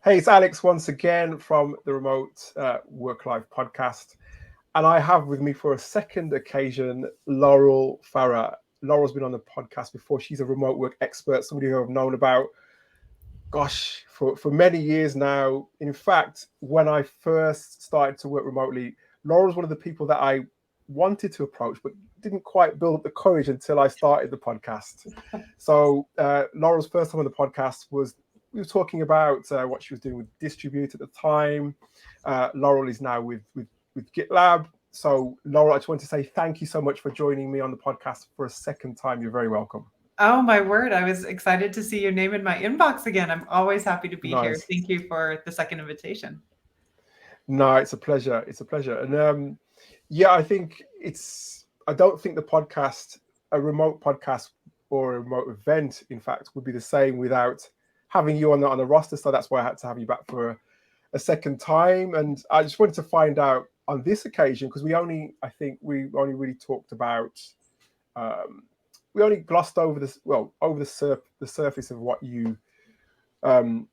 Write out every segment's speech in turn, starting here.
Hey, it's Alex once again from the Remote Work Life podcast. And I have with me for a second occasion Laurel Farah. Laurel's been on the podcast before. She's a remote work expert, somebody who I've known about, for many years now. In fact, when I first started to work remotely, Laurel's one of the people that I wanted to approach, but didn't quite build up the courage until I started the podcast. So Laurel's first time on the podcast was we were talking about what she was doing with Distribute at the time. Laurel is now with GitLab. So Laurel, I just want to say thank you so much for joining me on the podcast for a second time. You're very welcome. Oh, my word. I was excited to see your name in my inbox again. I'm always happy to be here. Nice. Thank you for the second invitation. No, it's a pleasure. It's a pleasure. And yeah, I don't think the podcast, a remote podcast or a remote event, in fact, would be the same without having you on the roster. So that's why I had to have you back for a second time. And I just wanted to find out on this occasion, because we only really talked about, we only glossed over this, over the surface of what you do,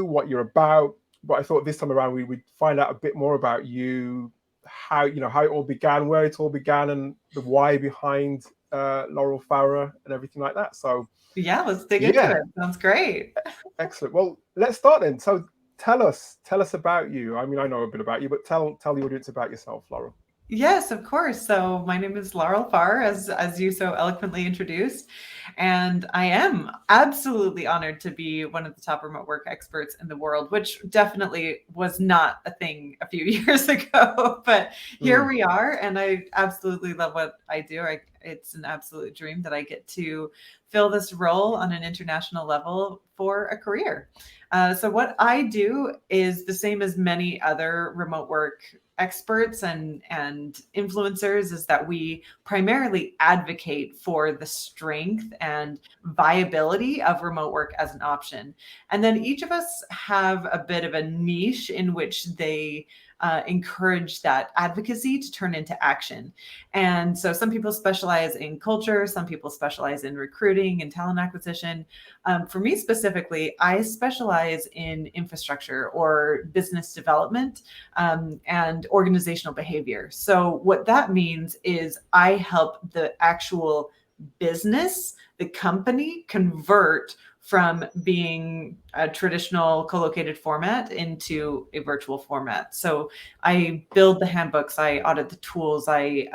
what you're about. But I thought this time around we would find out a bit more about you, how it all began, where it all began, and the why behind Laurel Farah and everything like that. So yeah, let's dig into it. Sounds great. Excellent. Well, let's start then. So tell us about you. I mean, I know a bit about you, but tell the audience about yourself, Laurel. Yes, of course. So my name is Laurel Farr, as you so eloquently introduced, and I am absolutely honored to be one of the top remote work experts in the world, which definitely was not a thing a few years ago, but here we are, and I absolutely love what I do. It's an absolute dream that I get to fill this role on an international level for a career. So what I do is the same as many other remote work experts and influencers, is that we primarily advocate for the strength and viability of remote work as an option. And then each of us have a bit of a niche in which they encourage that advocacy to turn into action. And so some people specialize in culture, some people specialize in recruiting and talent acquisition. For me specifically, I specialize in infrastructure or business development and organizational behavior. So what that means is I help the actual business, the company, convert from being a traditional co-located format into a virtual format. So I build the handbooks, I audit the tools, I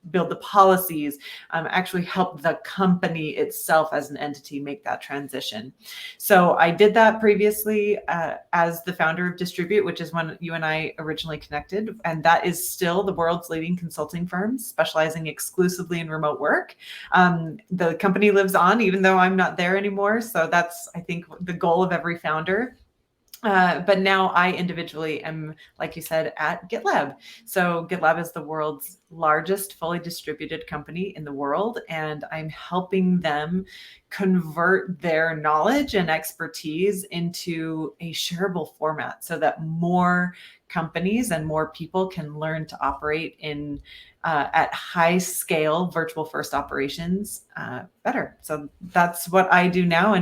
build the policies, actually help the company itself as an entity make that transition. So I did that previously as the founder of Distribute, which is when you and I originally connected, and that is still the world's leading consulting firm specializing exclusively in remote work. The company lives on, even though I'm not there anymore. So that's, I think, the goal of every founder. But now I individually am, like you said, at GitLab. So GitLab is the world's largest fully distributed company in the world, and I'm helping them convert their knowledge and expertise into a shareable format so that more companies and more people can learn to operate in at high scale virtual first operations better. So that's what I do now.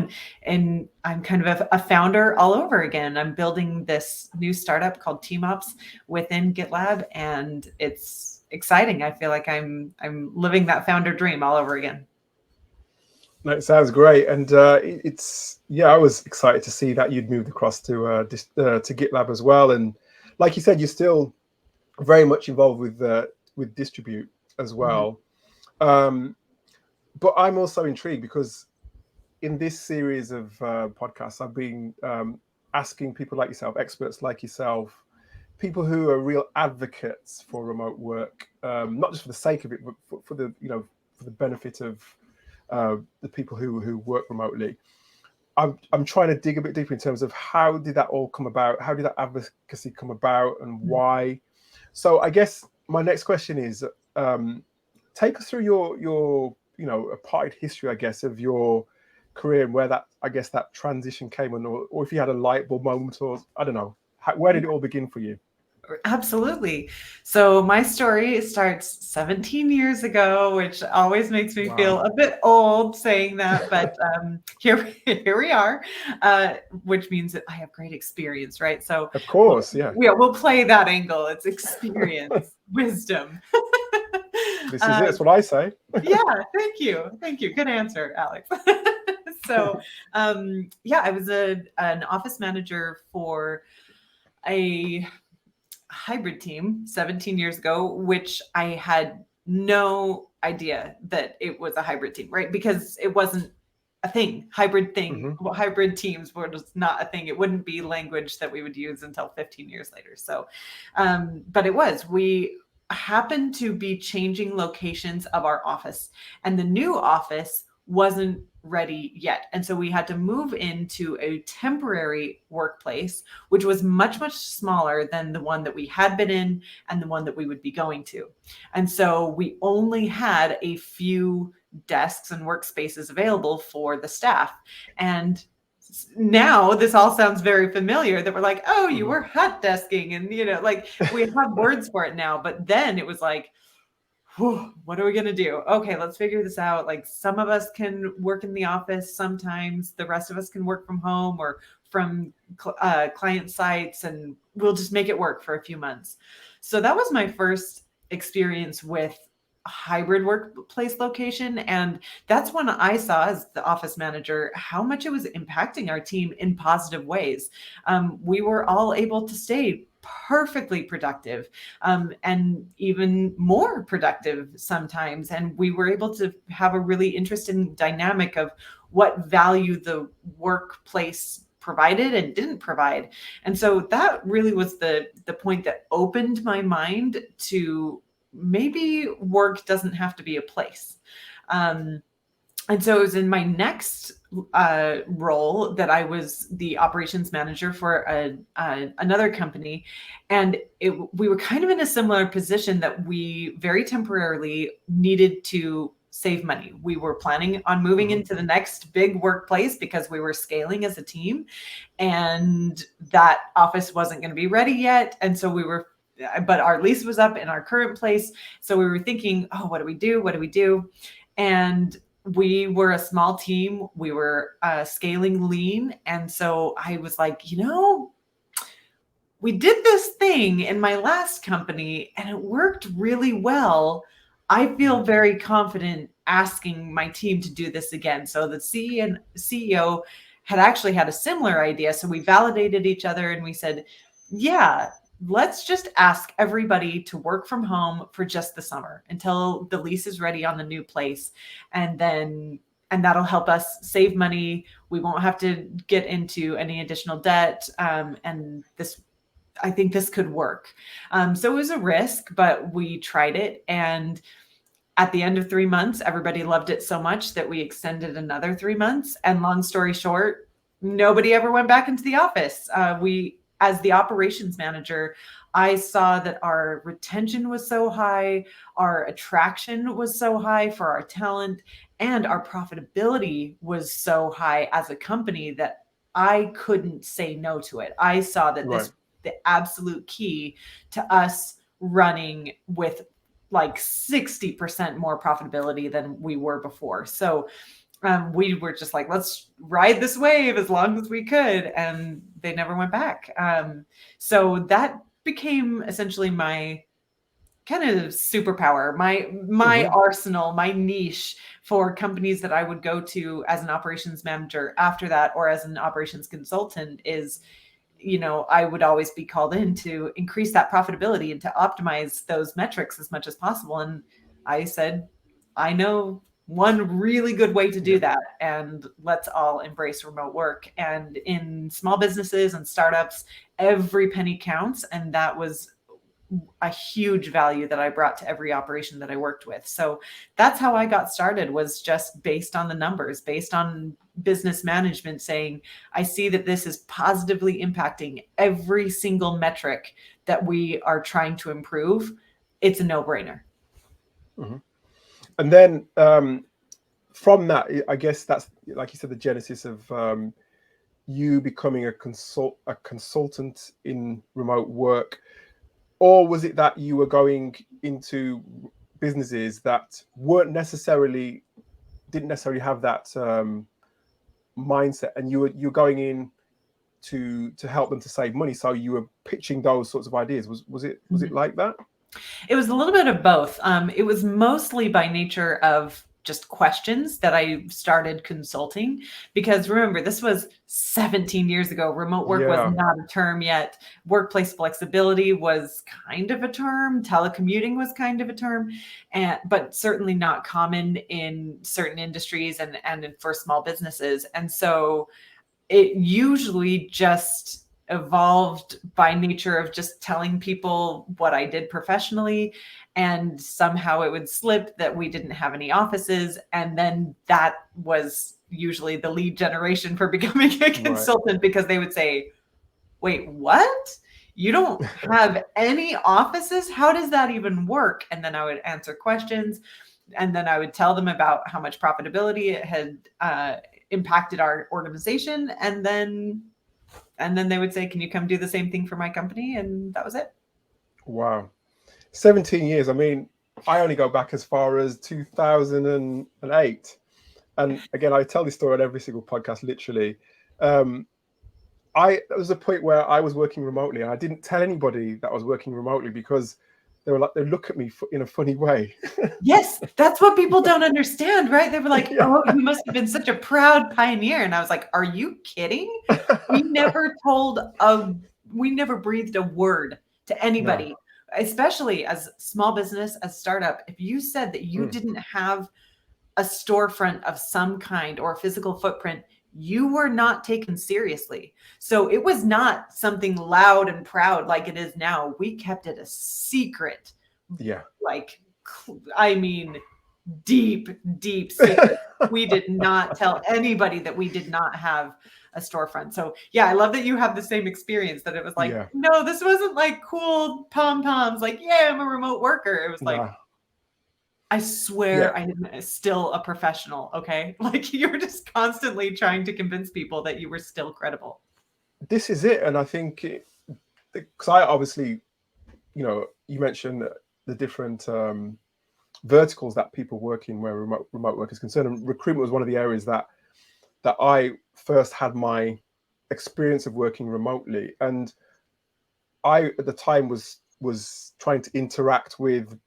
And I'm kind of a founder all over again. I'm building this new startup called TeamOps within GitLab, and it's exciting. I feel like I'm living that founder dream all over again. No, it sounds great, and I was excited to see that you'd moved across to GitLab as well. And like you said, you're still very much involved with Distribute as well. Mm-hmm. But I'm also intrigued because in this series of podcasts, I've been asking people like yourself, experts like yourself, people who are real advocates for remote work, not just for the sake of it, but for the benefit of the people who work remotely. I'm trying to dig a bit deeper in terms of how did that all come about? How did that advocacy come about, and why? So I guess my next question is, take us through your a parted history, I guess, of your career and where that transition came on, or if you had a light bulb moment, or I don't know, where did it all begin for you? Absolutely. So my story starts 17 years ago, which always makes me feel Wow. a bit old saying that, but here we are, which means that I have great experience, right? So Of course, yeah. we'll play that angle. It's experience, wisdom. This is it. uh, That's what I say. yeah, thank you. Thank you. Good answer, Alex. So, yeah, I was an office manager for a hybrid team 17 years ago, which I had no idea that it was a hybrid team, right? Because it wasn't a thing. Hmm. Hybrid teams were just not a thing. It wouldn't be language that we would use until 15 years later. So, but it was. We happened to be changing locations of our office, and the new office wasn't ready yet. And so we had to move into a temporary workplace, which was much, much smaller than the one that we had been in and the one that we would be going to. And so we only had a few desks and workspaces available for the staff. And now this all sounds very familiar that we're like, oh, you Hmm. were hot desking, and like we have words for it now. But then it was like, whew, what are we going to do? Okay, let's figure this out. Like, some of us can work in the office sometimes, the rest of us can work from home or from client sites, and we'll just make it work for a few months. So that was my first experience with a hybrid workplace location. And that's when I saw, as the office manager, how much it was impacting our team in positive ways. We were all able to stay perfectly productive, and even more productive sometimes. And we were able to have a really interesting dynamic of what value the workplace provided and didn't provide. And so that really was the point that opened my mind to maybe work doesn't have to be a place. Um, and so it was in my next role that I was the operations manager for another company. And we were kind of in a similar position that we very temporarily needed to save money. We were planning on moving Hmm. into the next big workplace because we were scaling as a team. And that office wasn't going to be ready yet. And so but our lease was up in our current place. So we were thinking, oh, what do we do? What do we do? And we were a small team. We were scaling lean. And so I was like, we did this thing in my last company and it worked really well. I feel Hmm. very confident asking my team to do this again. So the CEO had actually had a similar idea. So we validated each other and we said, yeah, let's just ask everybody to work from home for just the summer until the lease is ready on the new place. And that'll help us save money. We won't have to get into any additional debt. And I think this could work. So it was a risk, but we tried it. And at the end of 3 months, everybody loved it so much that we extended another 3 months. And long story short, nobody ever went back into the office. As the operations manager, I saw that our retention was so high, our attraction was so high for our talent, and our profitability was so high as a company that I couldn't say no to it. I saw that this Right. was the absolute key to us running with like 60% more profitability than we were before. So we were just like, let's ride this wave as long as we could. And they never went back. So that became essentially my kind of superpower, my Hmm. arsenal, my niche for companies that I would go to as an operations manager after that, or as an operations consultant, is I would always be called in to increase that profitability and to optimize those metrics as much as possible. And I said, I know one really good way to do Yeah. that, and let's all embrace remote work. And in small businesses and startups, every penny counts. And that was a huge value that I brought to every operation that I worked with. So that's how I got started, was just based on the numbers, based on business management saying, I see that this is positively impacting every single metric that we are trying to improve. It's a no-brainer. Hmm. And then from that, I guess that's, like you said, the genesis of you becoming a consultant in remote work. or was it that you were going into businesses that didn't necessarily have that mindset, and you're going in to help them to save money, so you were pitching those sorts of ideas? Was it like that? It was a little bit of both. It was mostly by nature of just questions that I started consulting, because remember, this was 17 years ago. Remote work was Yeah. not a term yet. Workplace flexibility was kind of a term. Telecommuting was kind of a term, but certainly not common in certain industries and for small businesses. And so it usually just evolved by nature of just telling people what I did professionally. And somehow it would slip that we didn't have any offices. And then that was usually the lead generation for becoming a Right. consultant, because they would say, wait, what? You don't have any offices? How does that even work? And then I would answer questions. And then I would tell them about how much profitability it had impacted our organization. And then they would say, can you come do the same thing for my company? And that was it. Wow. 17 years. I mean, I only go back as far as 2008. And again, I tell this story on every single podcast, literally. Um, there was a point where I was working remotely, and I didn't tell anybody that I was working remotely, because they look at me in a funny way. Yes, that's what people don't understand, right? They were like, Yeah. oh, you must have been such a proud pioneer. And I was like, are you kidding? We never we never breathed a word to No. anybody, especially as small business, as startup. If you said that you Mm. didn't have a storefront of some kind or a physical footprint, you were not taken seriously. So it was not something loud and proud like it is now. We kept it a secret, Yeah. like, I mean, deep, deep secret. We did not tell anybody that we did not have a storefront. So yeah, I love that you have the same experience, that it was like, Yeah. no, this wasn't like cool pom-poms, like, yeah, I'm a remote worker. It was like, No. I Yeah. swear I am still a professional. Okay. Like, you were just constantly trying to convince people that you were still credible. This is it. And I think, because I obviously, you mentioned the different verticals that people work in where remote work is concerned, and recruitment was one of the areas that I first had my experience of working remotely. And I at the time was trying to interact with,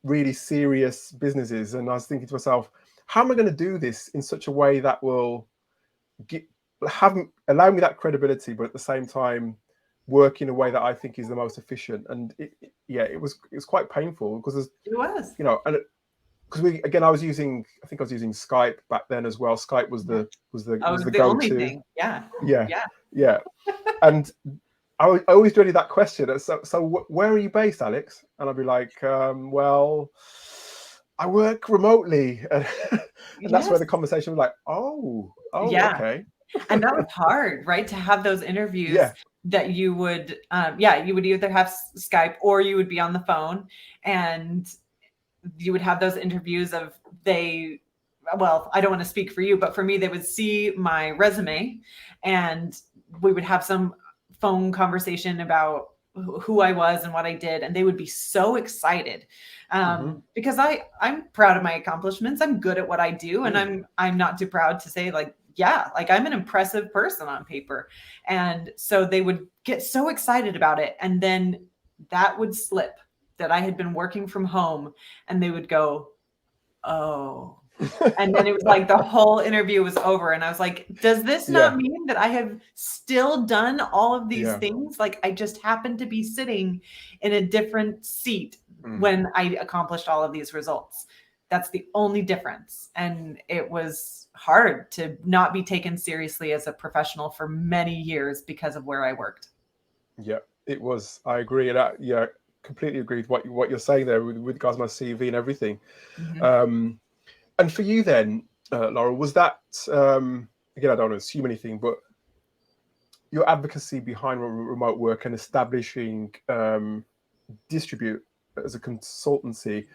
really serious businesses, and I was thinking to myself, how am I going to do this in such a way that will get, allow me that credibility, but at the same time work in a way that I think is the most efficient? And it was quite painful, because there's, It was. and because I was using Skype back then as well. Skype was Yeah. the was the Oh, was the the only go-to. thing. Yeah. Yeah, Yeah. yeah. And I always dreaded that question. So where are you based, Alex? And I'd be like, well, I work remotely. And that's where Yes. the conversation was like, oh, Yeah. okay. And that was hard, right? To have those interviews Yeah. that you would, you would either have Skype or you would be on the phone, and you would have those interviews of well, I don't want to speak for you, but for me, they would see my resume, and we would have some phone conversation about who I was and what I did. And they would be so excited, Mm-hmm. because I'm proud of my accomplishments. I'm good at what I do. And Mm. I'm not too proud to say, like, yeah, like, I'm an impressive person on paper. And so they would get so excited about it. And then that would slip, that I had been working from home, and they would go, oh. And then it was like the whole interview was over. And I was like, does this not Yeah. mean that I have still done all of these Yeah. things? Like, I just happened to be sitting in a different seat Mm. when I accomplished all of these results. That's the only difference. And it was hard to not be taken seriously as a professional for many years because of where I worked. Yeah, it was. I agree. And completely agree with what you're saying there with regards to my CV and everything. Mhm. And for you then, Laura, was that, again, I don't want to assume anything, but your advocacy behind remote work and establishing Distribute as a consultancy,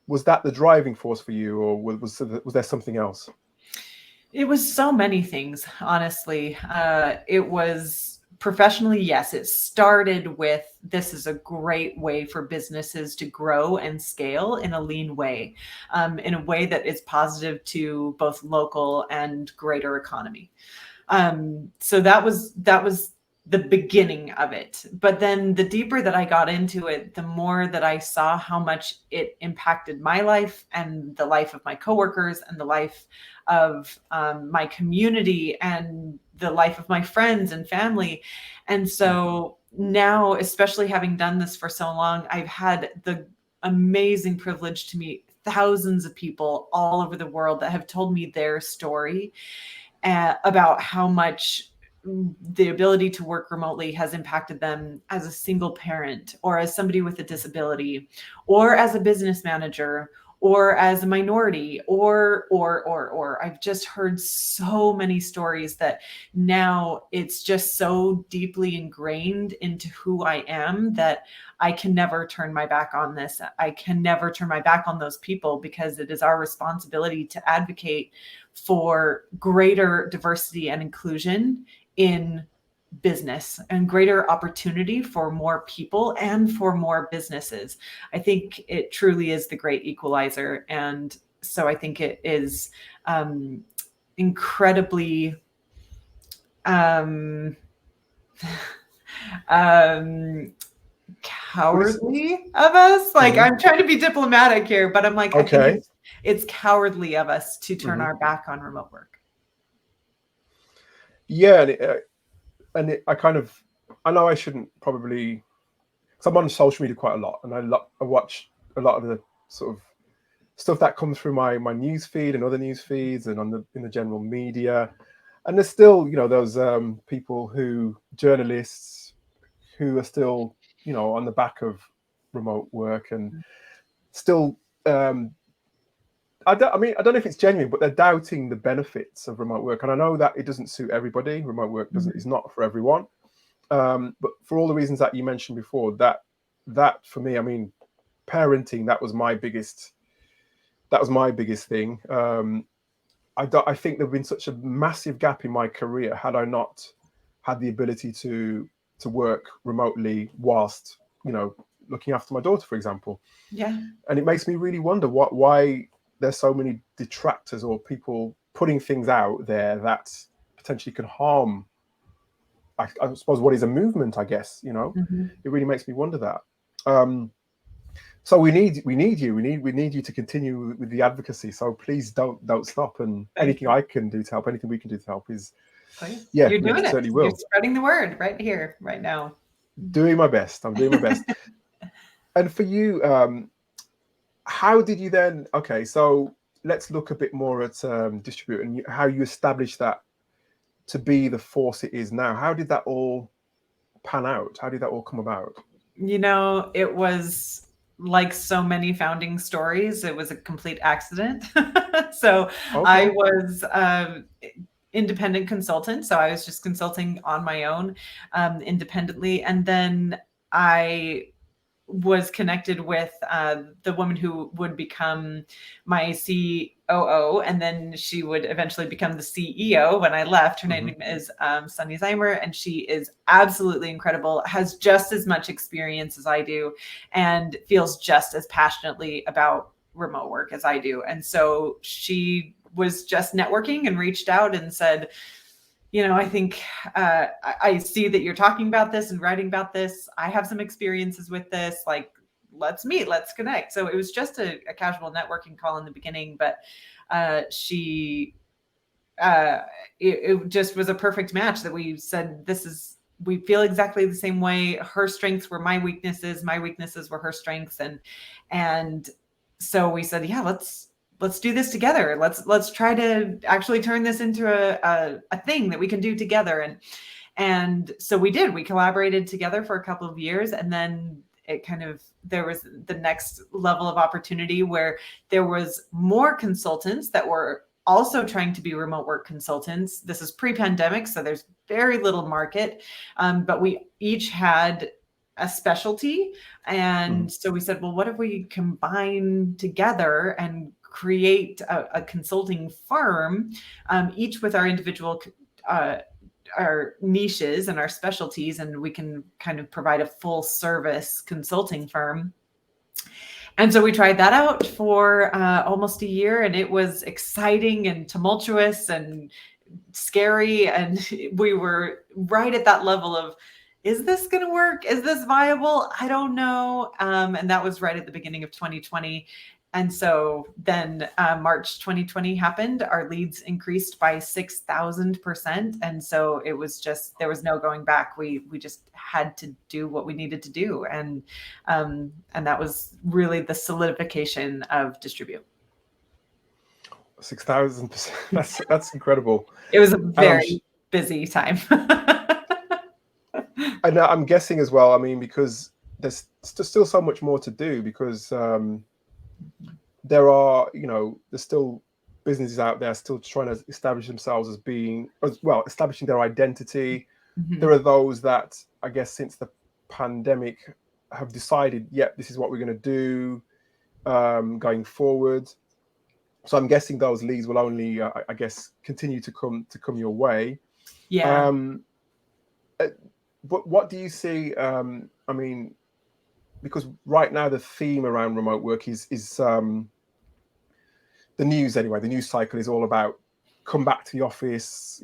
was that the driving force for you, or was there something else? It was so many things, honestly. It was professionally, yes, it started with, this is a great way for businesses to grow and scale in a lean way, in a way that is positive to both local and greater economy. So that was the beginning of it. But then the deeper that I got into it, the more that I saw how much it impacted my life and the life of my coworkers and the life of my community and the life of my friends and family. And so now, especially having done this for so long, I've had the amazing privilege to meet thousands of people all over the world that have told me their story, about how much the ability to work remotely has impacted them as a single parent, or as somebody with a disability, or as a business manager, or as a minority, or I've just heard so many stories that now it's just so deeply ingrained into who I am that I can never turn my back on this. I can never turn my back on those people, because it is our responsibility to advocate for greater diversity and inclusion in business, and greater opportunity for more people and for more businesses. I think it truly is the great equalizer. And so I think it is incredibly um, um, Well, cowardly of us. Like, mhm. I'm trying to be diplomatic here, but I'm like, I think Okay. it's cowardly of us to turn Hmm. our back on remote work. Yeah, I kind of, I know I shouldn't probably. So I'm on social media quite a lot, and I watch a lot of the sort of stuff that comes through my news feed and other news feeds, and on the in the general media. And there's still, those people journalists who are still, on the back of remote work, and still, um, I don't know if it's genuine, but they're doubting the benefits of remote work. And I know that it doesn't suit everybody. Remote work doesn't is Mhm. not for everyone. But for all the reasons that you mentioned before, that for me, I mean, parenting, that was my biggest thing. I think there'd been such a massive gap in my career had I not had the ability to work remotely whilst, looking after my daughter, for example. Yeah. And it makes me really wonder why there's so many detractors or people putting things out there that potentially can harm. I suppose what is a movement. I guess Mhm. it really makes me wonder that. Um, so we need you. We need you to continue with the advocacy. So please don't stop. And Thank anything you. I can do to help, anything we can do to help is, Please. yeah, You're we doing it. certainly You're will. spreading the word right here, right now. Doing my best. I'm doing my best. And for you, how did you then? Okay, so let's look a bit more at distribute and how you established that to be the force it is now. How did that all pan out? How did that all come about? It was like so many founding stories, it was a complete accident. So I Okay. was independent consultant. So I was just consulting on my own, independently. And then I was connected with the woman who would become my COO, and then she would eventually become the CEO when I left. Her name Hmm. is Sunny Zeimer, and she is absolutely incredible, has just as much experience as I do, and feels just as passionately about remote work as I do. And so she was just networking and reached out and said, I think I see that you're talking about this and writing about this. I have some experiences with this. Like, let's meet, let's connect. So it was just a casual networking call in the beginning, but she, uh, it just was a perfect match that we said, we feel exactly the same way. Her strengths were my weaknesses were her strengths. And so we said, yeah, let's do this together. Let's try to actually turn this into a thing that we can do together. And so we did. We collaborated together for a couple of years, and then there was the next level of opportunity where there was more consultants that were also trying to be remote work consultants. This is pre-pandemic, so there's very little market, but we each had a specialty. Hmm. And so we said, well, what if we combine together and create a consulting firm, each with our individual uh, our niches and our specialties, and we can kind of provide a full service consulting firm. And so we tried that out for almost a year, and it was exciting and tumultuous and scary. And we were right at that level of, is this going to work? Is this viable? I don't know. And that was right at the beginning of 2020. And so then March 2020 happened. Our leads increased by 6,000%. And so it was just, there was no going back. We just had to do what we needed to do. And that was really the solidification of Distribute. 6,000%. That's incredible. It was a very busy time. And I'm guessing as well, I mean, because there's still so much more to do, because there are, there's still businesses out there still trying to establish themselves as being, establishing their identity. Mm-hmm. There are those that, I guess, since the pandemic have decided, this is what we're going to do going forward. So I'm guessing those leads will only, I guess, continue to come your way. Yeah. But what do you see? I mean, because right now the theme around remote work is the news anyway. The news cycle is all about come back to the office.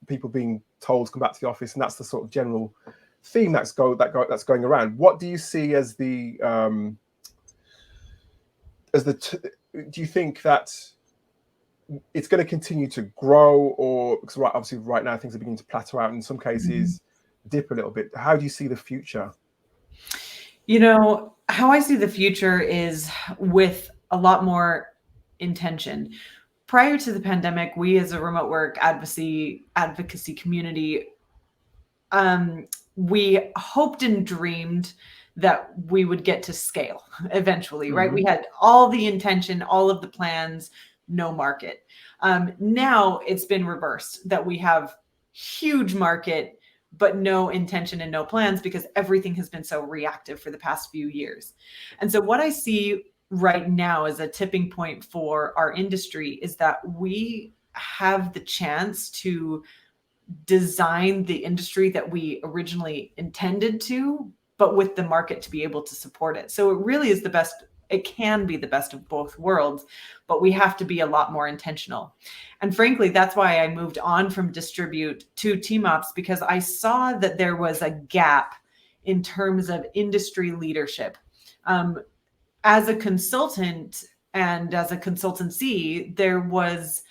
People being told to come back to the office, and that's the sort of general theme that's going around. What do you see as the do you think that it's going to continue to grow, or because obviously right now things are beginning to plateau out, in some cases dip a little bit? How do you see the future? How I see the future is with a lot more intention. Prior to the pandemic, we as a remote work advocacy community, we hoped and dreamed that we would get to scale eventually, right? We had all the intention, all of the plans, no market. Now it's been reversed, that we have huge market, but no intention and no plans, because everything has been so reactive for the past few years. And so what I see right now as a tipping point for our industry is that we have the chance to design the industry that we originally intended to, but with the market to be able to support it. So it really is the best. It can be the best of both worlds, but we have to be a lot more intentional. And frankly, that's why I moved on from Distribute to Team Ops, because I saw that there was a gap in terms of industry leadership. As a consultant and as a consultancy, there was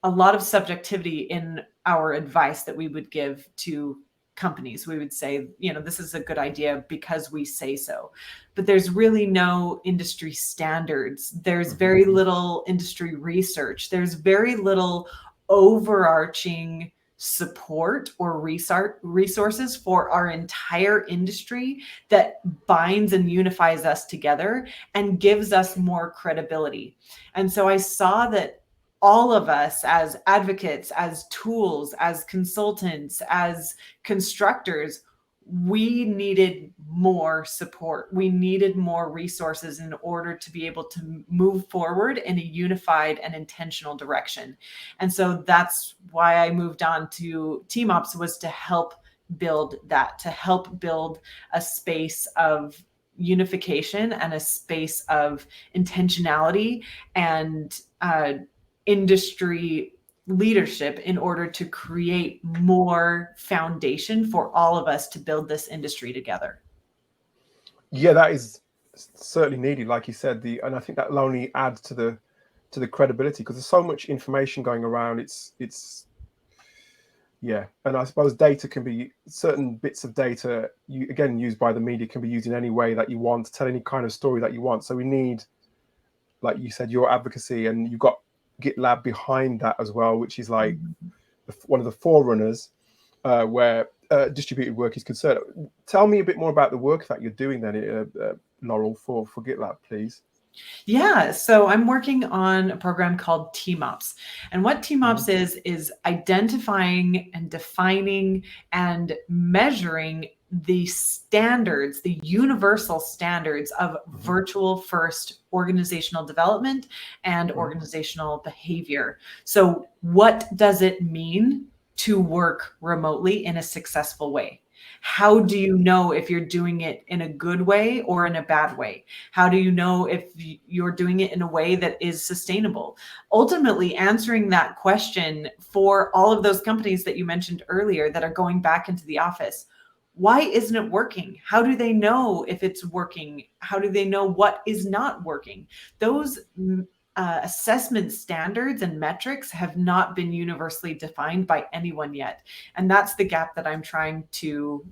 a lot of subjectivity in our advice that we would give to companies. We would say, this is a good idea because we say so. But there's really no industry standards. There's very little industry research. There's very little overarching support or resources for our entire industry that binds and unifies us together and gives us more credibility. And so I saw that all of us as advocates, as tools, as consultants, as constructors, we needed more support. We needed more resources in order to be able to move forward in a unified and intentional direction. And so that's why I moved on to Team Ops, was to help build that, to help build a space of unification and a space of intentionality and industry leadership in order to create more foundation for all of us to build this industry together. Yeah, that is certainly needed, like you said. And I think that will only add to the credibility, because there's so much information going around. It's and I suppose data can be, certain bits of data used by the media can be used in any way that you want to tell any kind of story that you want. So we need, like you said, your advocacy, and you've got GitLab behind that as well, which is like one of the forerunners where distributed work is concerned. Tell me a bit more about the work that you're doing then, Laurel, for GitLab, please. Yeah, so I'm working on a program called Team Ops. And what Team Ops is identifying and defining and measuring the standards, the universal standards of virtual first organizational development and organizational behavior. So what does it mean to work remotely in a successful way? How do you know if you're doing it in a good way or in a bad way? How do you know if you're doing it in a way that is sustainable? Ultimately, answering that question for all of those companies that you mentioned earlier that are going back into the office. Why isn't it working? How do they know if it's working? How do they know what is not working? Those assessment standards and metrics have not been universally defined by anyone yet. And that's the gap that I'm trying to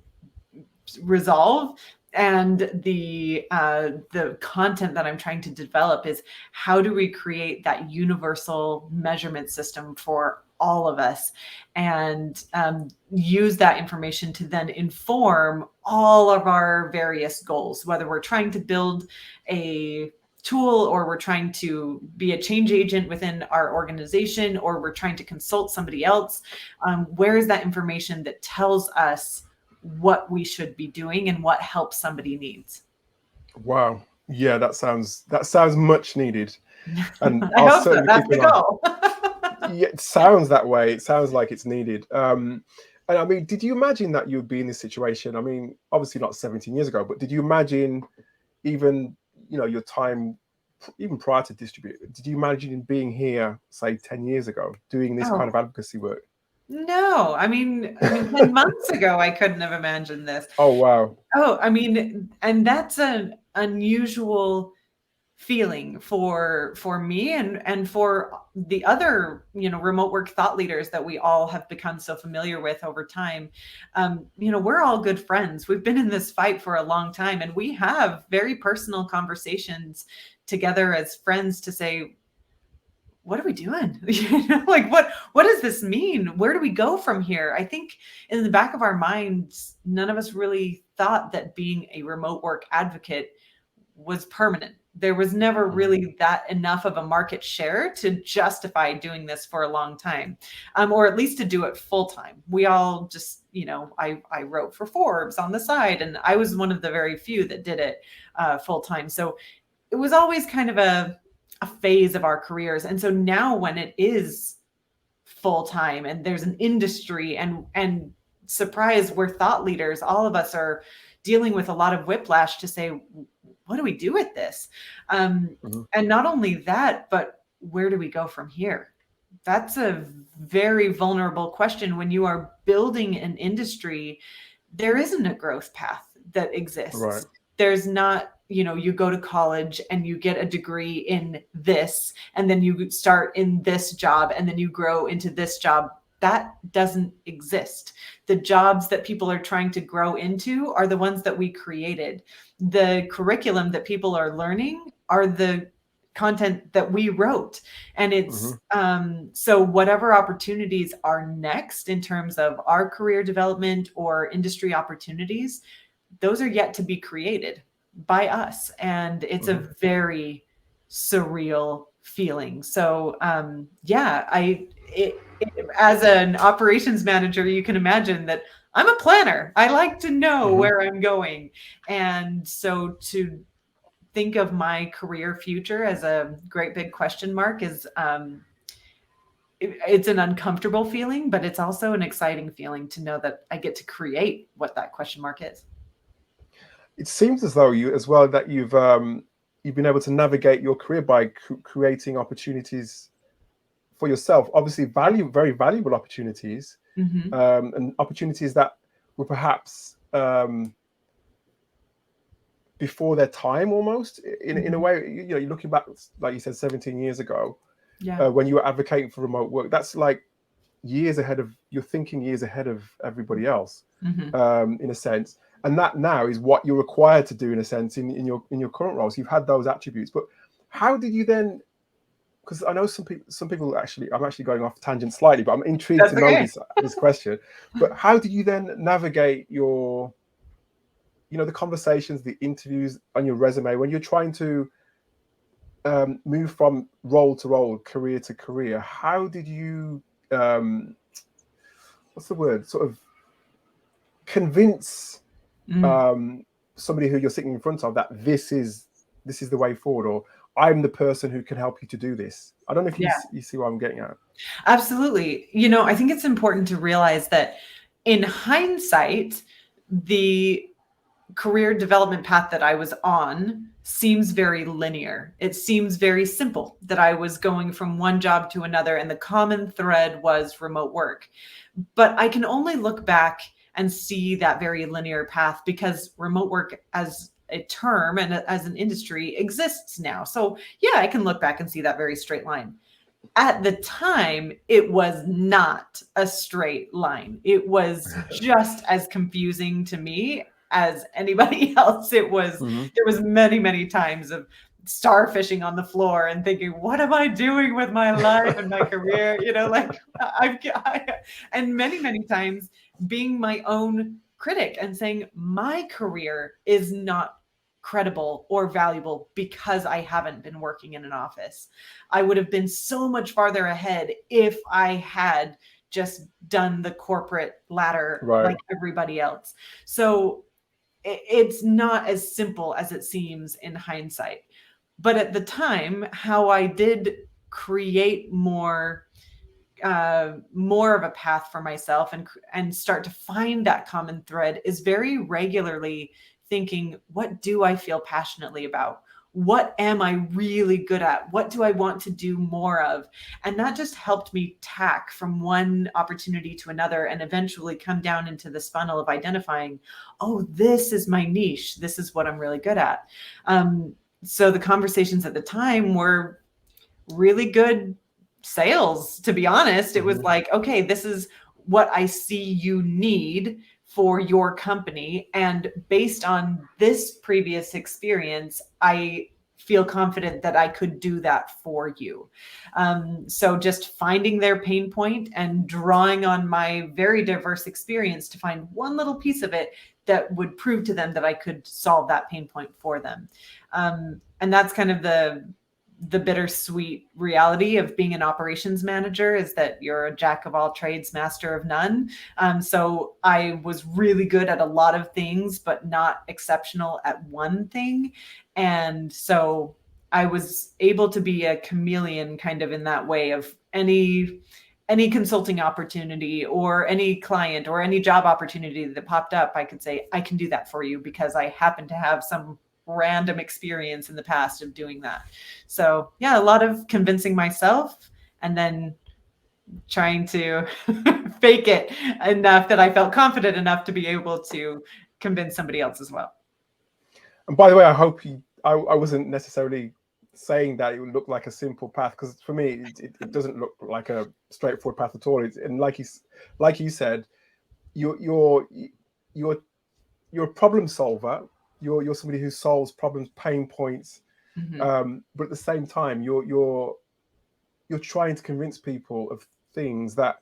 resolve. And the content that I'm trying to develop is, how do we create that universal measurement system for all of us, and use that information to then inform all of our various goals, whether we're trying to build a tool, or we're trying to be a change agent within our organization, or we're trying to consult somebody else. Where is that information that tells us what we should be doing and what help somebody needs? Wow. Yeah, that sounds much needed, and I I'll hope so. certainly That's keep the an eye. goal. Yeah, it sounds that way. It sounds like it's needed. And I mean, did you imagine that you'd be in this situation? I mean, obviously not 17 years ago, but did you imagine, even, your time, even prior to Distribute, did you imagine being here, say, 10 years ago, doing this kind Oh, of advocacy work? no. I mean, 10 months ago, I couldn't have imagined this. Oh, wow. Oh, I mean, and that's an unusual feeling for me, and for the other, remote work thought leaders that we all have become so familiar with over time. We're all good friends. We've been in this fight for a long time, and we have very personal conversations together as friends to say, what are we doing? Like, what does this mean? Where do we go from here? I think in the back of our minds, none of us really thought that being a remote work advocate was permanent. There was never Mhm. really that enough of a market share to justify doing this for a long time, or at least to do it full time. We all just, I wrote for Forbes on the side, and I was one of the very few that did it full time. So it was always kind of a phase of our careers. And so now, when it is full time and there's an industry, and surprise, we're thought leaders, all of us are dealing with a lot of whiplash to say, what do we do with this? Mhm. And not only that, but where do we go from here? That's a very vulnerable question. When you are building an industry, there isn't a growth path that Right. exists. There's not, you go to college and you get a degree in this, and then you start in this job, and then you grow into this job. That doesn't exist. The jobs that people are trying to grow into are the ones that we created. The curriculum that people are learning are the content that we wrote. And it's Mhm. so whatever opportunities are next in terms of our career development or industry opportunities, those are yet to be created by us. And it's a Mhm. very surreal feeling. So yeah, as an operations manager, you can imagine that I'm a planner. I like to know Mhm. where I'm going. And so to think of my career future as a great big question mark is it's an uncomfortable feeling, but it's also an exciting feeling to know that I get to create what that question mark is. It seems as though you, as well, that you've been able to navigate your career by creating opportunities for yourself. Obviously, very valuable opportunities, Hmm. and opportunities that were perhaps before their time, almost, in a Hmm. way. You're looking back, like you said, 17 years ago, Yeah. when you were advocating for remote work. That's like years ahead of you're thinking years ahead of everybody else, Hmm. in a sense. And that now is what you're required to do, in a sense, in your current roles. You've had those attributes, but how did you then? Because I know some people actually, I'm actually going off tangent slightly, but I'm intrigued That's to know okay. this question. But how did you then navigate the conversations, the interviews on your resume when you're trying to move from role to role, career to career? How did you, what's the word, sort of convince Mm. um, somebody who you're sitting in front of that this is the way forward? Or I'm the person who can help you to do this. I don't know if Yeah, you see what I'm getting at. absolutely. I think it's important to realize that in hindsight, the career development path that I was on seems very linear. It seems very simple that I was going from one job to another, and the common thread was remote work. But I can only look back and see that very linear path because remote work as a term and as an industry exists now. So, yeah, I can look back and see that very straight line. At the time, it was not a straight line. It was just as confusing to me as anybody else. Hmm. There was many, many times of starfishing on the floor and thinking, what am I doing with my life and my career? And many, many times being my own critic and saying, my career is not credible or valuable because I haven't been working in an office. I would have been so much farther ahead if I had just done the corporate ladder Right. like everybody else. So it's not as simple as it seems in hindsight. But at the time, how I did create more of a path for myself and start to find that common thread is very regularly thinking, what do I feel passionately about? What am I really good at? What do I want to do more of? And that just helped me tack from one opportunity to another and eventually come down into this funnel of identifying, oh, this is my niche. This is what I'm really good at. So the conversations at the time were really good sales, to be honest. It was Hmm. like, okay, this is what I see you need for your company. And based on this previous experience, I feel confident that I could do that for you. So just finding their pain point and drawing on my very diverse experience to find one little piece of it that would prove to them that I could solve that pain point for them. And that's kind of the bittersweet reality of being an operations manager, is that you're a jack of all trades, master of none. So I was really good at a lot of things, but not exceptional at one thing. And so I was able to be a chameleon kind of in that way of any consulting opportunity or any client or any job opportunity that popped up, I could say, I can do that for you because I happen to have some random experience in the past of doing that. So yeah, a lot of convincing myself and then trying to fake it enough that I felt confident enough to be able to convince somebody else as well. And by the way, I hope I wasn't necessarily saying that it would look like a simple path, because for me, it doesn't look like a straightforward path at all. And like you said, you're you're you're you're a problem solver. You're somebody who solves problems, pain points. Mm-hmm. But at the same time, you're trying to convince people of things that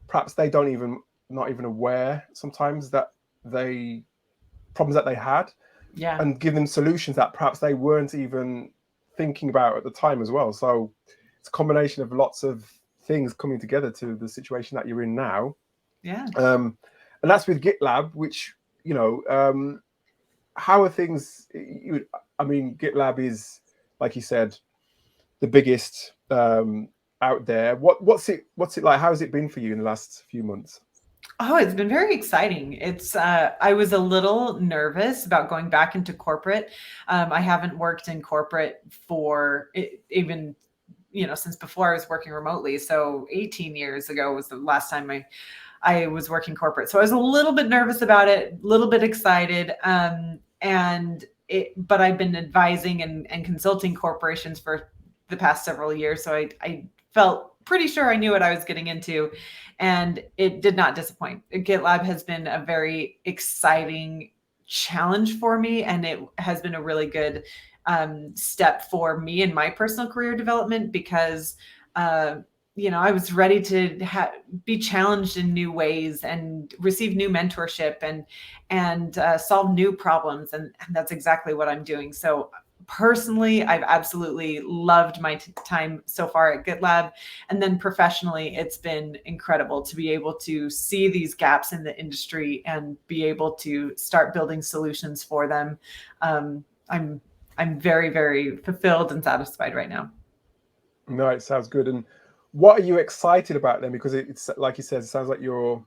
perhaps they don't even not even aware sometimes that they problems that they had, Yeah. and give them solutions that perhaps they weren't even thinking about at the time as well. So it's a combination of lots of things coming together to the situation that you're in now. Yeah. And that's with GitLab, which, you know, how are things? I mean, GitLab is, like you said, the biggest out there. What's it like? How has it been for you in the last few months? Oh, it's been very exciting. I was a little nervous about going back into corporate. I haven't worked in corporate for even, since before I was working remotely. So 18 years ago was the last time I was working corporate. So I was a little bit nervous about it, a little bit excited. But I've been advising and consulting corporations for the past several years. So I felt pretty sure I knew what I was getting into, and it did not disappoint. GitLab has been a very exciting challenge for me, and it has been a really good step for me in my personal career development because I was ready to be challenged in new ways and receive new mentorship and solve new problems, and that's exactly what I'm doing. So personally, I've absolutely loved my time so far at GitLab, and then professionally, it's been incredible to be able to see these gaps in the industry and be able to start building solutions for them. I'm I'm very, very fulfilled and satisfied right now. No, it sounds good. And what are you excited about then? Because it's like you said, it sounds like you're,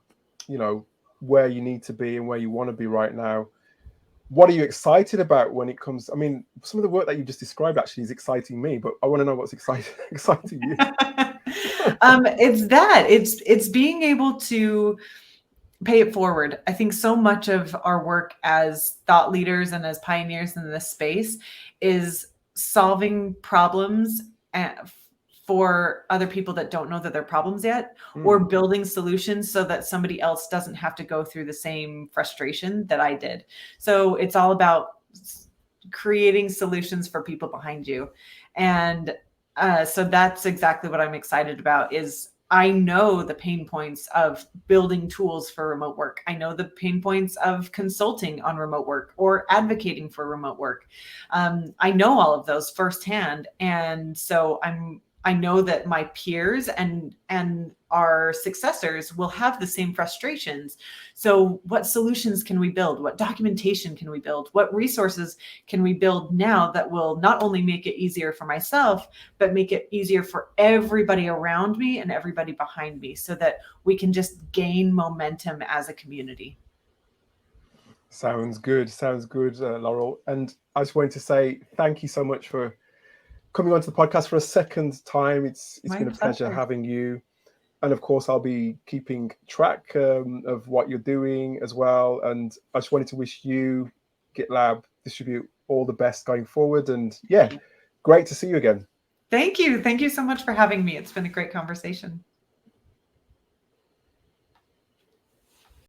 you know, where you need to be and where you want to be right now. What are you excited about when it comes? I mean, some of the work that you just described actually is exciting me, but I want to know what's exciting you. It's being able to pay it forward. I think so much of our work as thought leaders and as pioneers in this space is solving problems for other people that don't know that they're problems yet, or Mm, building solutions so that somebody else doesn't have to go through the same frustration that I did. So it's all about creating solutions for people behind you. And so that's exactly what I'm excited about. Is I know the pain points of building tools for remote work. I know the pain points of consulting on remote work or advocating for remote work. I know all of those firsthand, and so I know that my peers and our successors will have the same frustrations. So what solutions can we build? What documentation can we build? What resources can we build now that will not only make it easier for myself, but make it easier for everybody around me and everybody behind me, so that we can just gain momentum as a community? sounds good. Sounds good, Laurel. And I just wanted to say thank you so much for coming onto the podcast for a second time. It's My been a pleasure pleasure. having you. And of course, I'll be keeping track of what you're doing as well. And I just wanted to wish you, GitLab, Distribute, all the best going forward. And yeah, great to see you again. Thank you. Thank you so much for having me. It's been a great conversation.